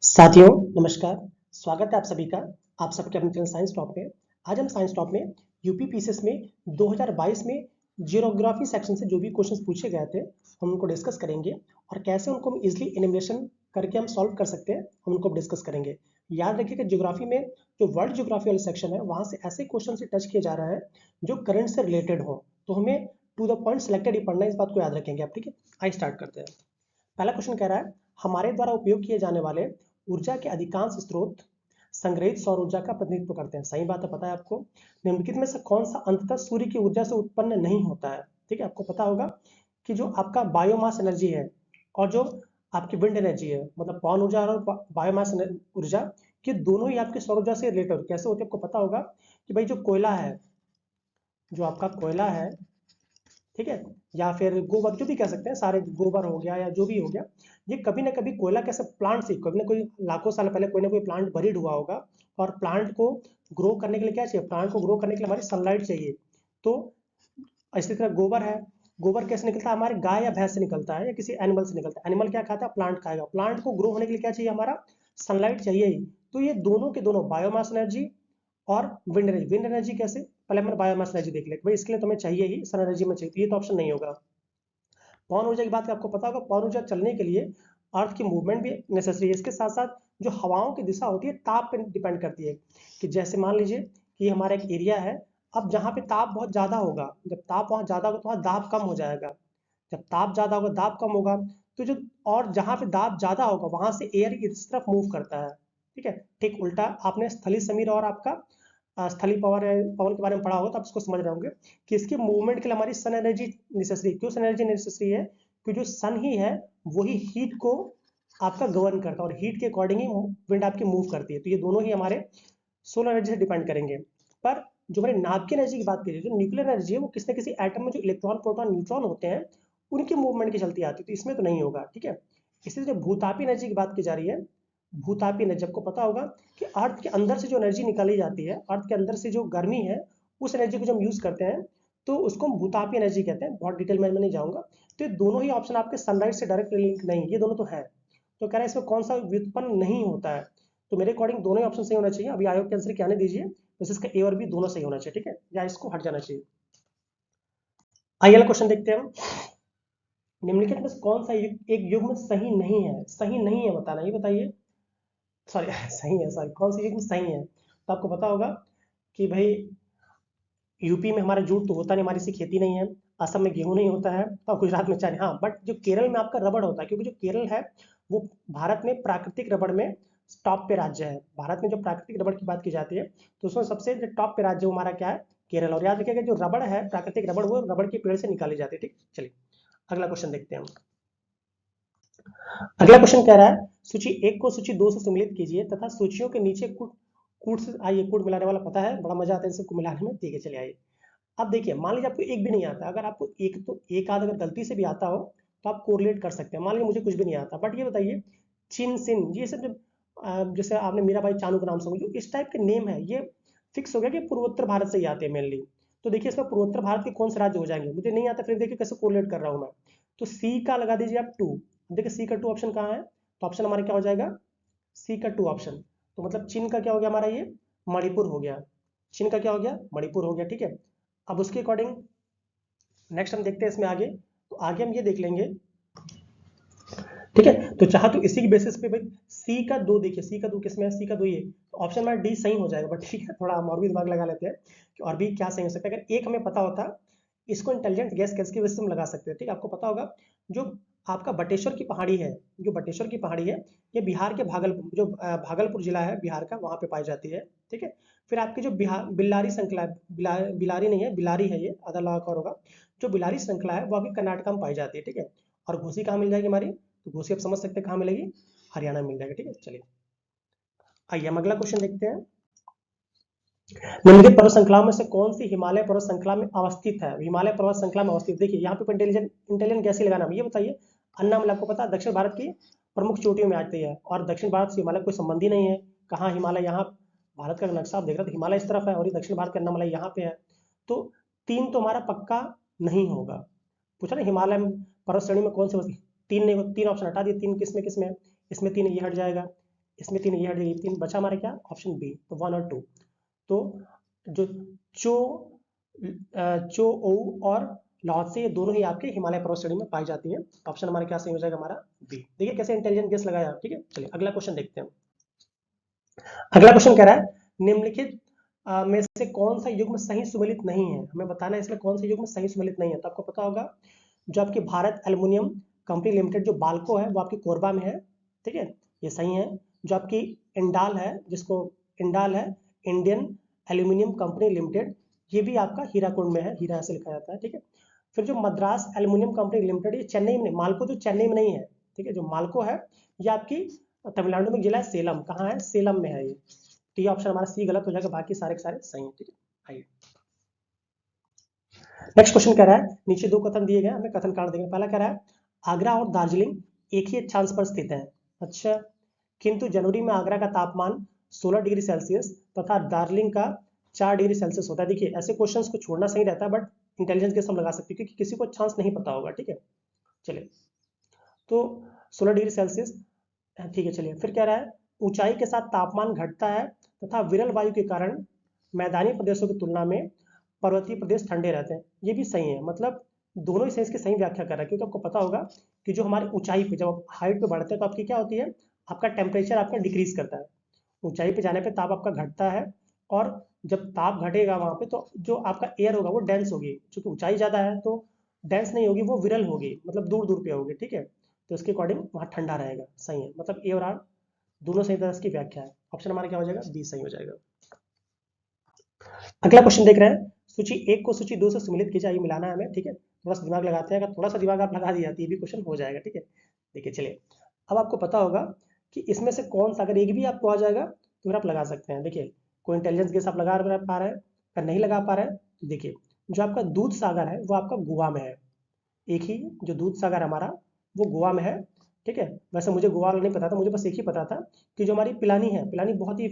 साथियों नमस्कार। स्वागत है आप सभी का आप सबके अपने चैनल साइंस टॉप में। आज हम साइंस टॉप में यूपी पीसीएस में 2022 में जियोग्राफी सेक्शन से जो भी क्वेश्चंस पूछे गए थे हम उनको डिस्कस करेंगे और कैसे उनको हम इजीली एनिमेशन करके हम सॉल्व कर सकते हैं हम उनको डिस्कस करेंगे। याद रखिए कि ज्योग्राफी में जो वर्ल्ड ज्योग्राफी वाला सेक्शन है वहां से ऐसे क्वेश्चन से टच किया जा रहा है जो करंट से रिलेटेड हो, तो हमें टू द पॉइंट सिलेक्टेड ही पढ़ना है। इस बात को याद रखेंगे आप, ठीक है। आइए स्टार्ट करते हैं। पहला क्वेश्चन कह रहा है हमारे द्वारा उपयोग किए जाने वाले ऊर्जा के अधिकांश स्रोत संग्रहित सौर ऊर्जा का प्रतिनिधित्व करते हैं। सही बात है, पता है आपको। निम्नलिखित में से कौन सा अंततः सूर्य की ऊर्जा से उत्पन्न नहीं होता है। ठीक है, आपको पता होगा कि जो आपका बायोमास एनर्जी है और जो आपकी विंड एनर्जी है, मतलब पवन ऊर्जा और बायोमास ऊर्जा, ये दोनों ही आपकी सौर ऊर्जा से रिलेटेड कैसे होती है। आपको पता होगा कि भाई जो कोयला है, जो आपका कोयला है, ठीक है, या फिर गोबर, जो भी कह सकते हैं, सारे गोबर हो गया या जो भी हो गया, ये कभी ना कभी कोयला कैसे प्लांट से कभी ना कोई लाखों साल पहले कोई ना कोई प्लांट बरीड हुआ होगा और प्लांट को ग्रो करने के लिए क्या चाहिए, प्लांट को ग्रो करने के लिए हमारी सनलाइट चाहिए। तो इसी तरह गोबर है, गोबर कैसे निकलता है, हमारे गाय या भैंस से निकलता है या किसी एनिमल से निकलता है। एनिमल क्या खाता है, प्लांट खाएगा। प्लांट को ग्रो होने के लिए क्या चाहिए, हमारा सनलाइट चाहिए ही। तो ये दोनों के दोनों बायोमास एनर्जी और विंड एनर्जी। विंड एनर्जी कैसे, पहले हमने बायोमास एनर्जी देख लिया, भाई इसके लिए तुम्हें चाहिए ही, सन एनर्जी में चाहिए, तो ये तो ऑप्शन नहीं होगा। पवन ऊर्जा की बात आपको पता होगा, पवन ऊर्जा चलने के लिए अर्थ की मूवमेंट भी नेसेसरी है। इसके साथ साथ जो हवाओं की दिशा होती है ताप पे डिपेंड करती है, कि जैसे मान लीजिए कि हमारा एक एरिया है, अब जहाँ पे ताप बहुत ज़्यादा होगा, जब ताप वहाँ ज़्यादा होगा तो वहाँ दाब कम हो जाएगा। जब ताप ज़्यादा होगा दाब कम होगा, तो जो और जहाँ पे दाब ज़्यादा होगा वहाँ से एयर इस तरफ मूव करता है। ठीक है, ठीक उल्टा आपने स्थली समीर और आपका स्थलीय पवन पवन के बारे में पढ़ा होगा तो आप इसको समझ रहे होंगे कि इसके मूवमेंट के लिए हमारी सन एनर्जी नेसेसरी। क्यों सन एनर्जी नेसेसरी है, कि जो सन ही है वही हीट को आपका गवर्न करता है और हीट के अकॉर्डिंग ही विंड आपकी मूव करती है। तो ये दोनों ही हमारे सोलर एनर्जी से डिपेंड करेंगे। पर जो हमारे नाभिकीय एनर्जी की बात करिए, जो न्यूक्लियर एनर्जी है, वो किसी न किसी एटम में जो इलेक्ट्रॉन प्रोटॉन न्यूट्रॉन होते हैं उनकी मूवमेंट की चलती आती है, तो इसमें तो नहीं होगा। ठीक है, इसी जो भूतापी एनर्जी की बात की जा रही है, भूतापी एनर्जी आपको पता होगा कि अर्थ के अंदर से जो एनर्जी निकाली जाती है, अर्थ के अंदर से जो गर्मी है, उस एनर्जी को जब हम यूज करते हैं तो उसको हम भूतापी एनर्जी कहते हैं। बहुत डिटेल में नहीं जाऊंगा। तो ये दोनों ही ऑप्शन आपके सनराइज से डायरेक्ट लिंक नहीं, ये दोनों तो है। तो कह रहे हैं इसमें कौन सा व्युत्पन्न नहीं होता है, तो मेरे अकॉर्डिंग दोनों ही ऑप्शन सही होना चाहिए। अभी आयोग के आंसर क्या नहीं दीजिए, वैसे इसका ए और बी दोनों सही होना चाहिए, ठीक है, या इसको हट जाना चाहिए। आइए वाला क्वेश्चन देखते हैं हम। निम्नलिखित में से कौन सा एक युग्म सही नहीं है, सही नहीं है बताना, ये बताइए। सॉरी सही है, सॉरी, कौन सा युग्म सही है। तो आपको पता होगा कि भाई यूपी में हमारा जूट तो होता नहीं, हमारी सी खेती नहीं है। असम में गेहूं नहीं होता है और गुजरात में चाय, हाँ, बट जो केरल में आपका रबड़ होता है, क्योंकि जो केरल है वो भारत में प्राकृतिक रबड़ में टॉप पे राज्य है। भारत में जो प्राकृतिक रबड़ की बात की जाती है तो उसमें सबसे जो टॉप पे राज्य हमारा क्या है, केरल। और याद रखिएगा जो रबड़ है, प्राकृतिक रबड़, वो रबड़ के पेड़ से निकाली जाती है। ठीक, चलिए अगला क्वेश्चन देखते हैं हम। अगला क्वेश्चन कह रहा है सूची एक को सूची दो से सम्मिलित कीजिए तथा सूचियों के नीचे कूट कूट से आइए, कूट मिलाने वाला पता है, बड़ा मजा आता है सबको मिलाने में। ठीक है, चलिए आइए। अब देखिए, मान लीजिए आपको एक भी नहीं आता, अगर आपको एक तो एक आध अगर गलती से भी आता हो तो आप कोरिलेट कर सकते हैं। मान लीजिए मुझे कुछ भी नहीं आता, बट ये बताइए चिन सिन, ये सब जब जैसे आपने मीराबाई चानू का नाम सुना, जो इस टाइप के नेम है ये फिक्स हो गया कि पूर्वोत्तर भारत से ही आते हैं मेनली। तो देखिए इसमें पूर्वोत्तर भारत के कौन से राज्य हो जाएंगे, मुझे नहीं आता, फिर देखिए कैसे कोरिलेट कर रहा हूं मैं। तो सी का लगा दीजिए आप 2। देखिए सी का 2 ऑप्शन कहाँ है, तो ऑप्शन हमारा क्या हो जाएगा, सी का 2 ऑप्शन। तो मतलब चीन का क्या हो गया हमारा, ये मणिपुर हो गया। चीन का क्या हो गया, मणिपुर हो गया। ठीक है, अब उसके अकॉर्डिंग नेक्स्ट हम देखते हैं इसमें आगे। तो आगे हम ये देख लेंगे, ठीक है। तो चाहे तो इसी की बेसिस पे भाई सी का 2 देखिए, सी का 2 किसमें है, सी का 2 ये, तो ऑप्शन हमारा डी सही हो जाएगा। बट ठीक है, थोड़ा हम और भी दिमाग लगा लेते हैं कि और भी क्या सही हो सकता है। अगर एक हमें पता होता, इसको इंटेलिजेंट गैस कैस की वजह से हम लगा सकते हैं। ठीक है, आपको पता होगा जो आपका बटेश्वर की पहाड़ी है, जो बटेश्वर की पहाड़ी है, ये बिहार के भागलपुर, जो भागलपुर जिला है बिहार का, वहां पे पाई जाती है। ठीक है, फिर आपकी जो बिहार बिल्लारी श्रृंखला है, बिलारी नहीं है, बिलारी है, ये आधा लाख और होगा। जो बिलारी श्रृंखला है वो अभी कर्नाटक में पाई जाती है। ठीक है, और घोसी कहाँ मिल जाएगी हमारी, तो घोसी आप समझ सकते हैं कहाँ मिलेगी, हरियाणा में मिल जाएगा। ठीक है, चलिए आइए हम अगला क्वेश्चन देखते हैं। निम्नलिखित पर्वत श्रृंखलाओं में से कौन सी हिमालय पर्वत श्रृंखला में अवस्थित है, हिमालय पर्वत श्रृंखला में अवस्थित। देखिए यहाँ पे इंटेलिजेंट इंटेलिजेंट कैसे लगाना, ये बताइए। अन्नामलई आपको पता है दक्षिण भारत की प्रमुख चोटियों में आती है और दक्षिण भारत से हिमालय कोई संबंध ही नहीं है। कहाँ हिमालय, यहाँ भारत का नक्शा आप देख रहे हो तो हिमालय इस तरफ है और ये दक्षिण भारत का अन्नामलई यहाँ पे है। तो 3 तो हमारा पक्का नहीं होगा। पूछा ना हिमालय पर्वत श्रेणी में कौन से, 3 नहीं, 3 ऑप्शन हटा दिए, 3 किसमें किसमें है, इसमें 3 ये हट जाएगा, इसमें 3 ये हट जाएगी, 3 बचा हमारा क्या, ऑप्शन बी, तो 1 और 2। तो जो चो चो ओ और लाओत्से, ये दोनों ही आपके हिमालय पर्वत श्रेणी में पाई जाती हैं। ऑप्शन हमारा क्या सही हो जाएगा, हमारा बी। देखिए कैसे इंटेलिजेंट गेस लगाया, ठीक है। चलिए अगला क्वेश्चन देखते हैं। अगला क्वेश्चन कह रहा है निम्नलिखित में से कौन सा युग्म सही सुमेलित नहीं है, हमें बताना है इसमें कौन सा युग्म सही सुमेलित नहीं है। तो आपको पता होगा जो आपकी भारत एल्युमिनियम कंपनी लिमिटेड जो बाल्को है वो आपकी कोरबा में है, ठीक है, ये सही है। जो आपकी इंडाल है, जिसको इंडाल है, इंडियन एल्यूमिनियम कंपनी लिमिटेड, ये भी आपका हीराकुंड में है, हीरा से लिखा जाता है, ठीक है। फिर जो मद्रास एल्यूमिनियम कंपनी लिमिटेड, ये चेन्नई में, मालको जो चेन्नई में नहीं है, ठीक है, जो मालको है ये आपकी तमिलनाडु में जिला है सेलम, कहाँ है, सेलम में है ये। तो ये ऑप्शन हमारा सी गलत हो जाएगा, बाकी सारे के सारे सही है, ठीक है। आइए नेक्स्ट क्वेश्चन कह रहा है, नीचे 2 कथन दिए गए, हमें कथन काट देंगे। पहला कह रहा है आगरा और दार्जिलिंग एक ही अक्षांश पर स्थित है, अच्छा, किंतु जनवरी में आगरा का तापमान 16 डिग्री सेल्सियस तथा दार्जिलिंग का 4 डिग्री सेल्सियस होता है। देखिए ऐसे क्वेश्चंस को छोड़ना सही रहता है, बट इंटेलिजेंस गेस हम लगा सकते हैं क्योंकि किसी को अक्षांश नहीं पता होगा, ठीक है। चलिए तो 16 डिग्री सेल्सियस, ठीक है। चलिए फिर कह रहा है ऊंचाई के साथ तापमान घटता है तथा विरल वायु के कारण मैदानी प्रदेशों की तुलना में पर्वतीय प्रदेश ठंडे रहते हैं, ये भी सही है। मतलब दोनों ही सेंस की सही व्याख्या कर रहा है, क्योंकि आपको पता होगा कि जो हमारी ऊंचाई पे, जब आप हाइट पे बढ़ते हैं तो आपकी क्या होती है, आपका टेम्परेचर आपका डिक्रीज करता है। ऊंचाई पे जाने पे ताप आपका घटता है, और जब ताप घटेगा वहां पे तो जो आपका एयर होगा वो डेंस होगी, क्योंकि ऊंचाई ज्यादा है तो डेंस नहीं होगी, वो विरल होगी, मतलब दूर दूर पे होगी, ठीक है। तो इसके अकॉर्डिंग वहाँ ठंडा रहेगा, सही है। मतलब ए और आर दोनों सही तरह की व्याख्या है। ऑप्शन हमारा क्या हो जाएगा, बी सही हो जाएगा। अगला क्वेश्चन देख रहे हैं, सूची 1 को सूची 2 से सम्मिलित किया जाए, मिलाना है हमें, ठीक है। थोड़ा सा दिमाग लगाते हैं, अगर थोड़ा सा दिमाग आप लगा दिया तो ये भी क्वेश्चन हो जाएगा, ठीक है। देखिए चलिए अब आपको पता होगा कि इसमें से कौन सा, अगर एक भी आपको आ जाएगा तो फिर आप लगा सकते हैं। देखिए कोई इंटेलिजेंस गेस आप लगा पा रहे हैं, अगर नहीं लगा पा रहे हैं तो देखिए जो आपका दूध सागर है वो आपका गोवा में है, एक ही जो दूध सागर हमारा वो गोवा में है, ठीक है। वैसे मुझे गोवा वाला नहीं पता था, मुझे बस एक ही पता था कि जो हमारी पिलानी है, पिलानी बहुत ही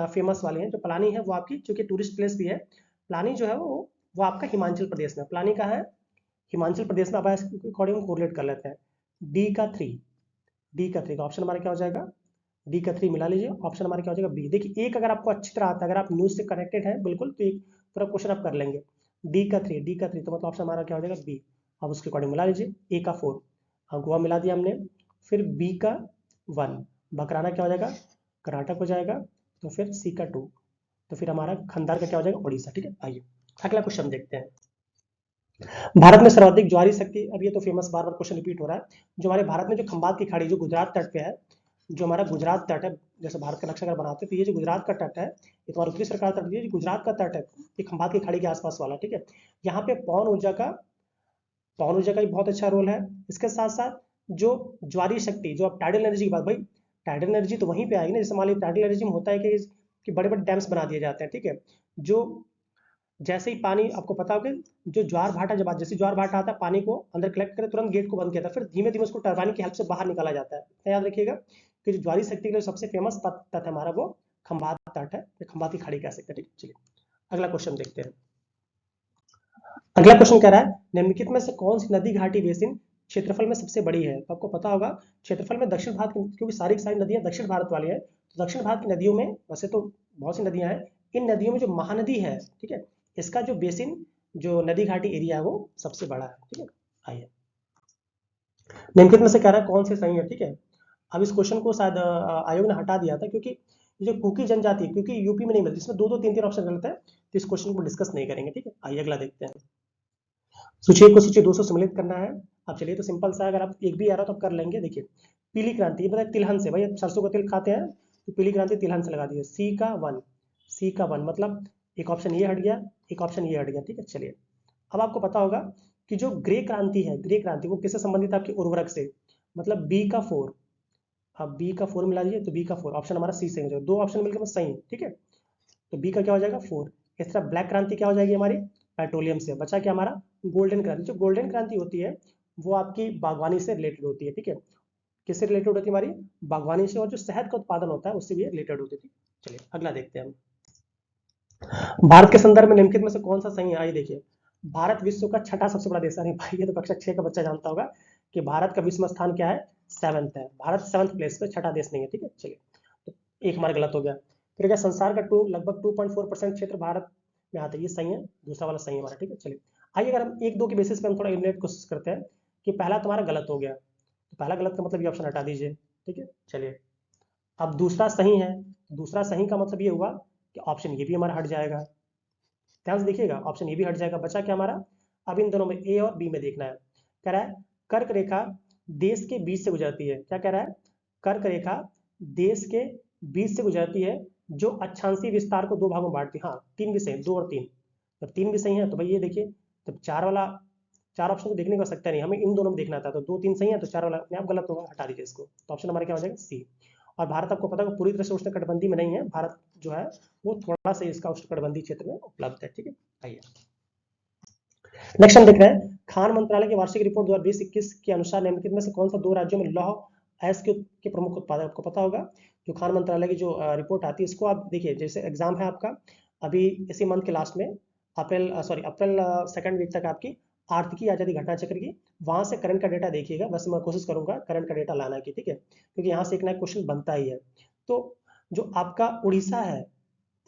फेमस वाली है, जो पिलानी है वो आपकी चूंकि टूरिस्ट प्लेस भी है, पिलानी जो है वो आपका हिमाचल प्रदेश में, पिलानी का है हिमाचल प्रदेश में। आप इसके अकॉर्डिंग कोरिलेट कर लेते हैं। डी का 3, डी का 3 का ऑप्शन हमारा क्या हो जाएगा, डी का 3 मिला लीजिए, ऑप्शन हमारा क्या हो जाएगा, बी। देखिए एक अगर आपको अच्छी तरह आता है, अगर आप न्यूज से कनेक्टेड है बिल्कुल, तो एक पूरा क्वेश्चन आप कर लेंगे। डी का 3, डी का 3, तो मतलब ऑप्शन हमारा क्या हो जाएगा, बी। अब उसके अकॉर्डिंग मिला लीजिए, ए का 4, हाँ गोवा मिला दिया हमने। फिर बी का 1, बकराना क्या हो जाएगा, कर्नाटक हो जाएगा। तो फिर सी का 2, तो फिर हमारा खंडार का क्या हो जाएगा, उड़ीसा, ठीक है। आइए अगला क्वेश्चन देखते हैं। भारत में सर्वाधिक ज्वारी शक्ति, अब ये तो फेमस बार बार क्वेश्चन रिपीट हो रहा है, जो हमारे भारत में जो खंबात की खाड़ी जो गुजरात तट पे है, जो हमारा गुजरात तट है, जैसे भारत का नक्शा अगर बनाते हैं तो ये जो गुजरात का तट है, ये तुम्हारा उत्तरी सरकार तट, ये गुजरात का तट है, ये खंबात की खाड़ी के आसपास वाला, ठीक है। यहाँ पे पवन ऊर्जा का भी बहुत अच्छा रोल है। इसके साथ साथ जो ज्वारी शक्ति, जो आप टाइडल एनर्जी की बात, भाई टाइडल एनर्जी तो वहीं पे आएगी ना, जैसे मान लीजिए टाइडल एनर्जी में होता है कि बड़े बड़े डैम्स बना दिए जाते हैं, ठीक है। जो जैसे ही पानी, आपको पता होगा जो ज्वार भाटा, जब जैसे ज्वार भाटा आता है पानी को अंदर कलेक्ट करे, तुरंत गेट को बंद किया था, फिर धीमे धीमे उसको टरबाइन की हेल्प से बाहर निकाला जाता है। तो याद रखिएगा कि जो ज्वारी शक्ति के लिए सबसे फेमस तट है हमारा वो खंबात तट है, खंबात की खाड़ी कह सकते हैं, ठीक है। चलिए अगला क्वेश्चन देखते हैं। अगला क्वेश्चन कह रहा है निम्नलिखित में से कौन सी नदी घाटी बेसिन क्षेत्रफल में सबसे बड़ी है। तो आपको पता होगा क्षेत्रफल में दक्षिण भारत, क्योंकि सारी की सारी नदियां दक्षिण भारत वाली है, तो दक्षिण भारत की नदियों में वैसे तो बहुत सी नदियां हैं, इन नदियों में जो महानदी है, ठीक है, इसका जो बेसिन, जो नदी घाटी एरिया है वो सबसे बड़ा है, ठीक है। आइए निम्नलिखित में से कह रहा है कौन से सही है, ठीक है। अब इस क्वेश्चन को शायद आयोग ने हटा दिया था, क्योंकि ये जो कुकी जनजाति, क्योंकि यूपी में नहीं मिलती, इसमें दो दो तीन तीन ऑप्शन गलत है, तो इस क्वेश्चन को डिस्कस नहीं करेंगे, ठीक है। आइए अगला देखते हैं। सूची 1 को सूची 2 से सम्मिलित करना है। अब चलिए तो सिंपल सा, अगर आप एक भी आ रहा हो तो आप कर लेंगे। देखिए पीली क्रांति, ये बताए तिलहन से, भाई आप सरसों का तिल खाते हैं तो पीली क्रांति तिलहन से लगा दीजिए। सी का 1, सी का 1 मतलब एक ऑप्शन ये हट गया, एक ऑप्शन ये हट गया, ठीक है। चलिए अब आपको पता होगा कि जो ग्रे क्रांति है, ग्रे क्रांति वो किससे संबंधित है, आपकी उर्वरक से, मतलब बी का 4। अब बी का 4 मिला दीजिए, तो बी का 4 ऑप्शन हमारा सी सही हो जाएगा, दो ऑप्शन मिलकर बस सही, ठीक है। तो बी का क्या हो जाएगा, 4। इस तरह ब्लैक क्रांति क्या हो जाएगी हमारी, पेट्रोलियम से। बचा क्या हमारा, गोल्डन क्रांति। जो गोल्डन क्रांति होती है वो आपकी बागवानी से रिलेटेड होती है, ठीक है। किससे रिलेटेड होती है, हमारी बागवानी से, और जो शहद का उत्पादन होता है उससे भी रिलेटेड होती है। चलिए अगला देखते हैं हम। भारत के संदर्भ में निम्नलिखित में से कौन सा सही है, आइए देखिए। भारत विश्व का छठा सबसे बड़ा देश है। अरे भाई ये तो कक्षा 6 का बच्चा जानता होगा कि भारत का विश्व स्थान क्या है, 7th है। भारत 7th प्लेस पे, छठा देश नहीं है, ठीक है। चलिए तो एक हमारा गलत हो गया। फिर क्या संसार का लगभग 2.4% क्षेत्र भारत में आता है, ये सही है, दूसरा वाला सही है हमारा। ठीक है, चलिए आइए अगर हम एक दो के बेसिस पे हम थोड़ा एलिमिनेट कोशिश करते हैं कि पहला तुम्हारा गलत हो गया, तो पहला गलत का मतलब ये ऑप्शन हटा दीजिए। ठीक है, चलिए अब दूसरा सही है, दूसरा सही का मतलब ये हुआ कि ऑप्शन ये भी हमारा हट जाएगा। ध्यान से देखिएगा, ऑप्शन ये भी हट जाएगा, बचा क्या हमारा, अब इन दोनों में ए और बी में देखना है। कह रहा है कर्क रेखा देश के बीच से गुजरती है, क्या कह रहा है, कर्क रेखा देश के बीच से गुजरती है जो अक्षांशीय विस्तार को दो भागों में बांटती है। हाँ, तीन भी सही, दो और तीन, जब तीन भी सही है तो भाई ये देखिए, जब चार वाला, चार ऑप्शन को देखने को सकता नहीं, हमें इन दोनों में देखना था, तो दो तीन सही है तो चार वाला अपने आप गलत होगा, हटा दीजिए इसको। तो ऑप्शन हमारा क्या हो जाएगा, सी। और भारत आपको पता है पूरी तरह से उष्णकटिबंधीय में नहीं है, भारत जो है वो थोड़ा सा इसका उष्णकटिबंधीय क्षेत्र में उपलब्ध है। ठीक है, आइए नेक्स्ट हम देख रहे हैं, खान मंत्रालय की वार्षिक रिपोर्ट 2020-21 के अनुसार निम्नलिखित में से कौन सा दो राज्यों में लौह अयस्क के प्रमुख उत्पादक, आपको पता होगा जो खान मंत्रालय की जो रिपोर्ट आती है, इसको आप देखिए, जैसे एग्जाम है आपका अभी इसी मंथ के लास्ट में, अप्रैल सेकंड वीक तक आपकी आर्थिकी आजादी घटना चक्र की, वहां से करंट का डेटा देखिएगा, बस मैं कोशिश करूंगा करंट का डेटा लाना की। ठीक है, क्योंकि यहाँ से एक ना एक क्वेश्चन बनता ही है। तो जो आपका उड़ीसा है,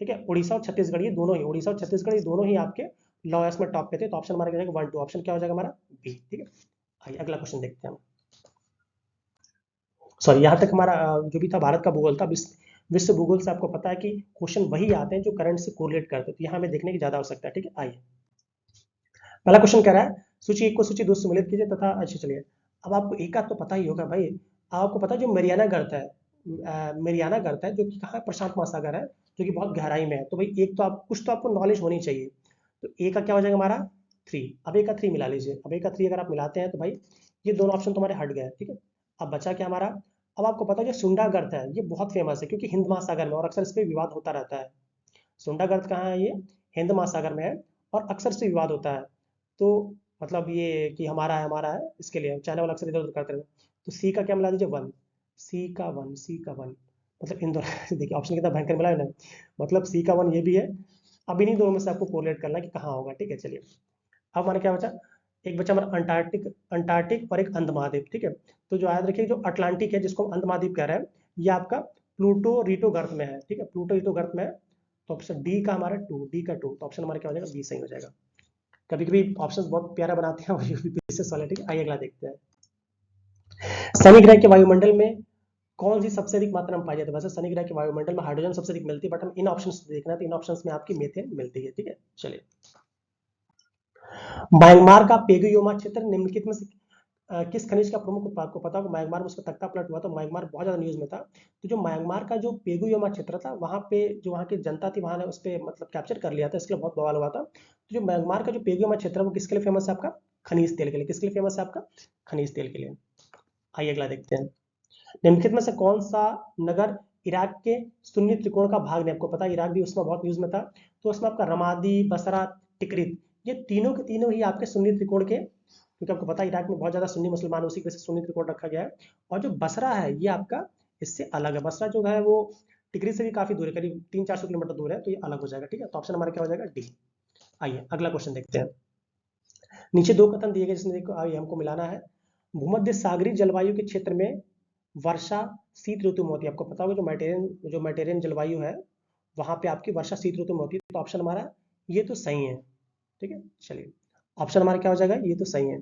ठीक है, उड़ीसा और छत्तीसगढ़, ये दोनों ही, उड़ीसा और छत्तीसगढ़ ये दोनों ही आपके लॉयर्स में टॉप पे थे, तो ऑप्शन हमारा क्या हो जाएगा 1 2, ऑप्शन क्या हो जाएगा हमारा बी। ठीक है, आइए अगला क्वेश्चन देखते हैं हम। सॉरी, यहाँ तक हमारा जो भी था भारत का भूगोल था। विश्व भूगोल से आपको पता है कि क्वेश्चन वही आते हैं जो करंट से कोरिलेट करते हैं, तो यहाँ हमें देखने की ज्यादा आवश्यकता है। ठीक है, आइए पहला क्वेश्चन कह रहा है सूची एक को सूची दो से सम्मिलित कीजिए तथा, अच्छा चलिए, अब आपको एक आध तो पता ही होगा भाई, आपको पता है जो मेरियाना गर्त है, मेरियाना गर्त है जो कि कहाँ है, प्रशांत महासागर है, जो कि बहुत गहराई में है, तो भाई एक तो आप कुछ तो आपको नॉलेज होनी चाहिए। तो ए का क्या हो जाएगा हमारा 3, अब ए का 3 मिला लीजिए, अब ए का 3 अगर आप मिलाते हैं तो भाई ये दोनों ऑप्शन तुम्हारे हट गए। ठीक है, अब बचा क्या हमारा, अब आपको पता है जो सुंडा गर्त है ये बहुत फेमस है क्योंकि हिंद महासागर में, और अक्सर इस पर विवाद होता रहता है। सुंडा गर्त कहाँ है, ये हिंद महासागर में है, और अक्सर से विवाद होता है। तो मतलब ये कि हमारा है, इसके लिए चाइना वाला अक्सर इधर उधर करते रहते हैं। तो सी का क्या मिला दीजिए 1, सी का 1, मतलब इन दोनों देखिए ऑप्शन कितना भयंकर मिला है ना, मतलब सी का 1 ये भी है। अब इन्हीं दोनों में से आपको कोरिलेट करना है कि कहाँ होगा। ठीक है, चलिए अब हमारा क्या बचा, एक बचा हमारा अंटार्कटिक, अंटार्कटिक और एक अंध महाद्वीप। ठीक है, तो जो याद रखिए जो अटलांटिक है जिसको हम अंध महाद्वीप कह रहे हैं, ये आपका प्लूटो रीटो गर्त में है। ठीक है, प्लूटो रीटो गर्त में है, तो ऑप्शन डी का हमारा 2, डी का 2, तो ऑप्शन हमारा क्या हो जाएगा बी सही हो जाएगा। कभी कभी ऑप्शन बहुत प्यारा बनाते हैं और यूपी पीसीएस वाले। ठीक है, आइए अगला देखते हैं, शनि ग्रह के वायुमंडल में कौन सी सबसे अधिक मात्रा में पाई जाती है। वैसे शनि ग्रह के वायुमंडल में हाइड्रोजन सबसे अधिक मिलती है, बट हम इन ऑप्शंस देखना है, तो इन ऑप्शंस में आपकी मीथेन मिलती है। ठीक है, चलिए म्यांमार का पेगुयोमा क्षेत्र निम्नलिखित में से किस खनिज का प्रमुख उत्पाद, को पता होगा म्यांमार में उसका तख्ता पलट हुआ, तो म्यांमार बहुत ज्यादा न्यूज में था। तो जो म्यांमार का जो पेगुयोमा क्षेत्र था, वहां पे जो वहाँ की जनता थी, वहां ने उस पर मतलब कैप्चर कर लिया था, इसके लिए बहुत बवाल हुआ था। तो जो म्यांमार का जो पेगुयोमा क्षेत्र है वो किसके लिए फेमस है, आपका खनिज तेल के लिए। किसके लिए फेमस है, आपका खनिज तेल के लिए। आइए अगला देखते हैं, निम्नलिखित में से कौन सा नगर इराक के सुन्नी त्रिकोण का भाग नहीं, आपको पता है इराक भी उसमें बहुत न्यूज में था, तो उसमें आपका रमादी, बसरा, तिकरित, ये तीनों के तीनों ही आपके सुन्नी त्रिकोण के, क्योंकि आपको पता है इराक में बहुत ज्यादा सुन्नी मुसलमान, उसी की वजह से सुन्नी त्रिकोण रखा गया है। और जो बसरा है ये आपका इससे अलग है, बसरा जो है वो टिकरी से भी काफी दूर है, करीब 300-400 किलोमीटर दूर है, तो ये अलग हो जाएगा। ठीक है, तो ऑप्शन हमारा क्या हो जाएगा डी। आइए अगला क्वेश्चन देखते हैं, नीचे दो कथन दिए गए जिसमें देखो आइए हमको मिलाना है, भूमध्य सागरीय जलवायु के क्षेत्र में वर्षा शीत ऋतु में होती है, आपको पता होगा जो मैटेरियन जलवायु है वहां पे आपकी वर्षा शीत ऋतु में होती है, तो ऑप्शन हमारा ये तो सही है। ठीक है, चलिए ऑप्शन हमारा क्या हो जाएगा, ये तो सही है।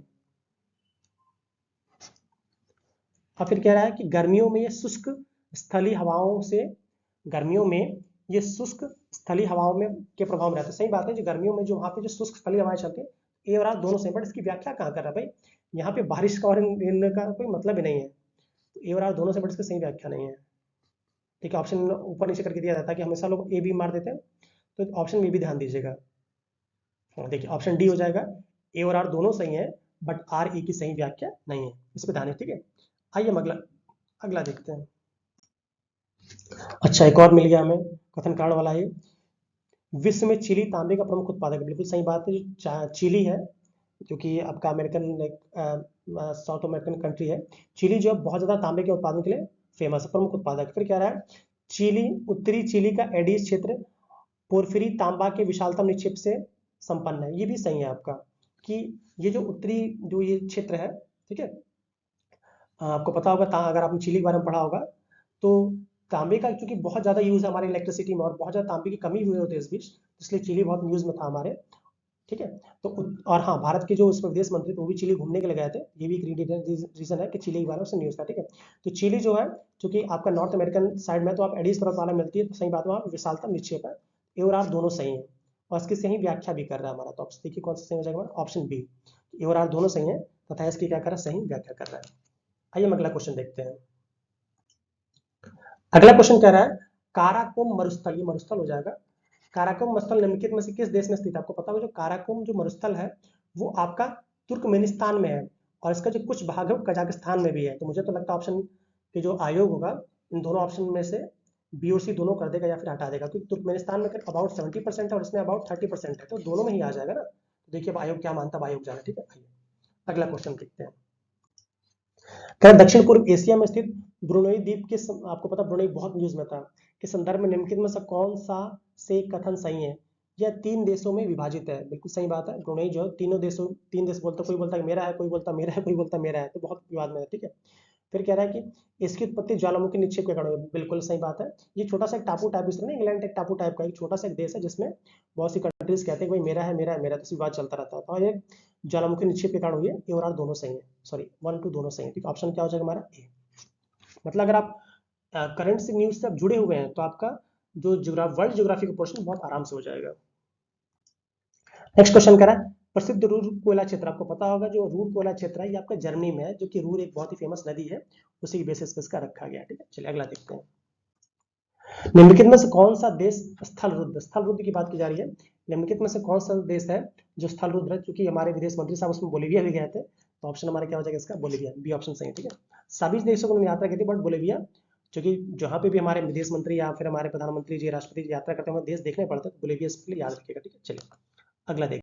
और फिर कह रहा है कि गर्मियों में ये शुष्क स्थलीय हवाओं से, गर्मियों में ये शुष्क स्थलीय हवाओं में के प्रभाव में रहता है, सही बात है, जो गर्मियों में जो वहां पे जो शुष्क स्थलीय हवाएं चलती है, ए और आर दोनों सही, बट इसकी व्याख्या कहाँ कर रहा है भाई, यहाँ पे बारिश का और इन का कोई मतलब ही नहीं है, तो ए और आर दोनों से, बट इसकी सही व्याख्या नहीं है। ठीक है, ऑप्शन ऊपर नीचे करके दिया जाता है कि हमेशा लोग ए बी मार देते हैं, तो ऑप्शन में भी ध्यान दीजिएगा। देखिए ऑप्शन डी हो जाएगा, ए और आर दोनों सही है, बट आर ए की सही व्याख्या नहीं है, इस पर ध्यान है। ठीक है, आइए हम अगला अगला देखते हैं। अच्छा एक और मिल गया हमें, कथन कारण वाला है, विश्व में चीली तांबे का प्रमुख उत्पादक है, बिल्कुल सही बात है, जो चिली है जो कि आपका अमेरिकन साउथ अमेरिकन कंट्री है, चिली जो है बहुत ज्यादा तांबे के उत्पादन के लिए फेमस है, प्रमुख उत्पादक। फिर क्या रहा है, चिली, उत्तरी चिली का एडीज क्षेत्र पोर्फिरी तांबा के विशालतम निक्षेप से संपन्न है, ये भी सही है आपका, कि ये जो उत्तरी जो ये क्षेत्र है, ठीक है, आपको पता होगा अगर आपने चिली के बारे में पढ़ा होगा, तो तांबे का क्योंकि बहुत ज़्यादा यूज़ है हमारे इलेक्ट्रिसिटी में और बहुत ज़्यादा तांबे की कमी हुई होती है इस बीच, इसलिए चिली बहुत न्यूज़ में था हमारे। ठीक है, तो और हाँ, भारत के जो उसमें विदेश मंत्री थे वो भी चिली घूमने के लिए गए थे, ये भी एक रीजन है कि चिली के बारे में न्यूज़ था। ठीक है, तो चिली जो है चूंकि आपका नॉर्थ अमेरिकन साइड में तो आप एडीज पर्वतमाला मिलती है, तो सही बात है, वहाँ विशालतम निक्षेप है। ए और आर दोनों सही है और इसकी सही व्याख्या भी कर रहा है हमारा, तो ऑप्शन देखिए कौन सा सही हो जाएगा हमारा, ऑप्शन बी, ए और आर दोनों सही है तथा इसकी क्या कर रहा है, सही व्याख्या कर रहा है। आइए हम अगला क्वेश्चन देखते हैं। अगला क्वेश्चन कह रहा है काराकोरम मरुस्थल, ये मरुस्थल हो जाएगा। काराकोरम मरुस्थल निम्नलिखित में से किस देश में स्थित है? आपको पता होगा जो काराकोरम जो मरुस्थल है वो आपका तुर्कमेनिस्तान में है और इसका जो कुछ भाग है वो कजाकिस्तान में भी है। तो मुझे तो लगता है ऑप्शन के जो आयोग होगा इन दोनों ऑप्शन में से बी और सी दोनों कर देगा या फिर हटा देगा, क्योंकि तुर्कमेनिस्तान में अबाउट 70% है और इसमें अबाउट 30% है, तो दोनों में ही आ जाएगा ना। तो देखिए अब आयोग क्या मानता है, आयोग जाना। ठीक है, अगला क्वेश्चन देखते हैं। क्या दक्षिण पूर्व एशिया में स्थित ब्रुनई द्वीप के आपको पता ब्रुनई बहुत न्यूज में था कि संदर्भ में निम्नलिखित में से कौन सा से कथन सही है? यह 3 देशों में विभाजित है, बिल्कुल सही बात है। ब्रुनई जो तीनों देशों 3 देश बोलते, कोई बोलता है मेरा है, कोई बोलता मेरा है, कोई बोलता मेरा है, तो बहुत विवाद में है। ठीक है, फिर कह रहा है कि इसकी उत्पत्ति ज्वालामुखी निक्षेप के कारण हुई, बिल्कुल सही बात है। ये छोटा सा एक टापू टाइप, इस तरह इंग्लैंड एक टापू टाइप का एक छोटा सा एक देश है जिसमें बहुत सी कंट्रीज कहते हैं भाई मेरा है, मेरा है, मेरा, तो विवाद चलता रहता है। तो ये ज्वालामुखी निक्षेप के कारण हुई है। ए और आर दोनों सही है, सॉरी 1 2 दोनों सही है। ठीक, ऑप्शन क्या हो जाएगा हमारा ए। मतलब अगर आप करंट से न्यूज से आप जुड़े हुए हैं तो आपका जो वर्ल्ड ज्योग्राफी का पोर्शन बहुत आराम से हो जाएगा। नेक्स्ट क्वेश्चन करा प्रसिद्ध रूर कोयला क्षेत्र, आपको पता होगा जो रूर कोयला क्षेत्र है ये आपका जर्मनी में है, जो कि रूर एक बहुत ही फेमस नदी है, उसी की बेसिस पे इसका रखा गया। ठीक है, चलिए अगला देखते हैं। निम्नलिखित में से कौन सा देश स्थल रुद्र की बात की जा रही है, निम्नलिखित में से कौन सा देश है जो स्थल रुद्र है? क्योंकि हमारे विदेश मंत्री साहब उसमें बोलीविया भी गए थे, तो ऑप्शन हमारा क्या हो जाएगा इसका, बोलीविया, बी ऑप्शन सही है। ठीक है, सभी देशों को यात्रा की थी बट बोलीविया, क्योंकि जहां पे भी हमारे विदेश मंत्री या फिर हमारे प्रधानमंत्री जी राष्ट्रपति जी यात्रा करते हैं देश देखने पड़ते हैं, तो बोलीविया इसके लिए याद रखिएगा। ठीक है, चलिए अगला देखिए।